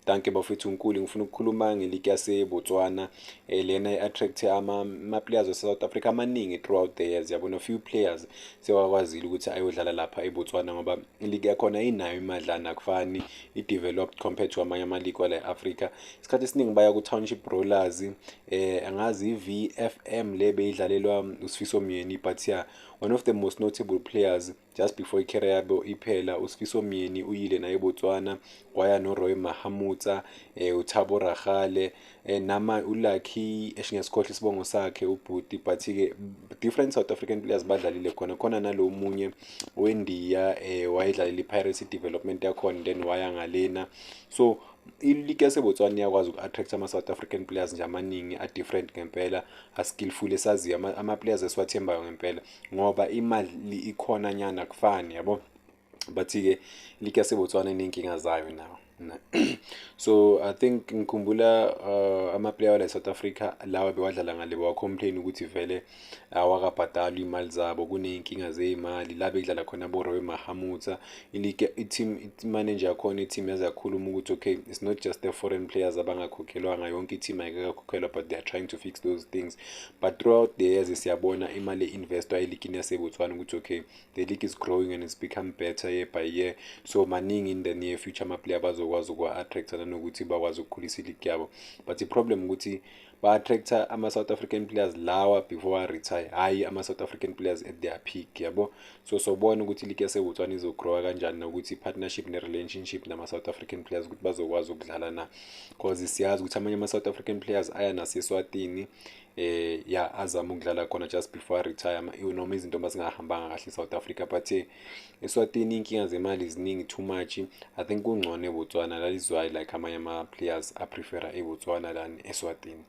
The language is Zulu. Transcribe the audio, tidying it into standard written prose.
Danke bafethu uNkuli, ngifuna ukukhuluma ngeligi yaseBotswana. Lena i-attract ama-players e-South Africa amaningi throughout the years. Yabona few players sewakwazile ukuthi ayodlala lapha eBotswana ngoba iligi yakhona inayo imadlana, akufani i-developed compared to amanye ama-league wala e-Africa. Isikhathi esiningi baya ku-Township Rollers, angazi i-VFM le beyidlalelwa uSifiso Myeni, but yeah, one of the most notable players just before i-career yabo iphela, uSifiso Myeni uyile naye eBotswana, kwaya noRoy Mahamutsa, uThabo Ragale, nama uLucky eshingesikhohle isibongo sakhe ubhuti, but-ke different South African players badlalile khona nalo munye weNdiya, wayedlalela iPirates development yakhona then waya ngalena. So iligi yaseBotswana iyakwazi uku-attract ama-South African players nje amaningi a-different ngempela, a-skillful esaziyo, ama-players esiwathembayo ngempela ngoba imali ikhona nyana, akufani yabo. But-ke iligi yaseBotswana iney'nkinga zayo nawo. So I think ngikhumbula ama-player wala e-South Africa lawa bewadlala ngale bawa-complain ukuthi vele awakabhadalwa imali zabo, kuney'nkinga zey'mali la bekudlala khona boRoy Mahamutsa. I-manager yakhona i-team yaze yakhuluma ukuthi okay, it's not just the foreign players abangakhokhelwanga, yonke i-team ayikakakhokhelwa, but they are trying to fix those things. But throughout the years siyabona imali e-investwa eligini yaseBotswana ukuthi okay, the league is growing and it's become better year by year. So maningi in the near future ama-player bazokwazi ukwa-attracta nanokuthi bakwazi ukukhulisa iligi yabo. But i-problem ukuthi ba-attracta ama-South African players lawa before wa-retire, hhayi ama-South African players at their peak yabo. So sobona ukuthi iligi yaseBotswana izogrowa kanjani, nokuthi i-partnership ne-relationship nama-South African players ukuthi bazokwazi ukudlala na, cause siyazi ukuthi amanye ama-South African players aya naseSwatini ya azama ukudlala khona just before retire noma izinto mazingahambanga kahle eSouth Africa. But eSwatini inkinga zemali ziningi too much. I think kungcono eBotswana, that is why like amanye ama-players a-prefera eBotswana than eSwatini.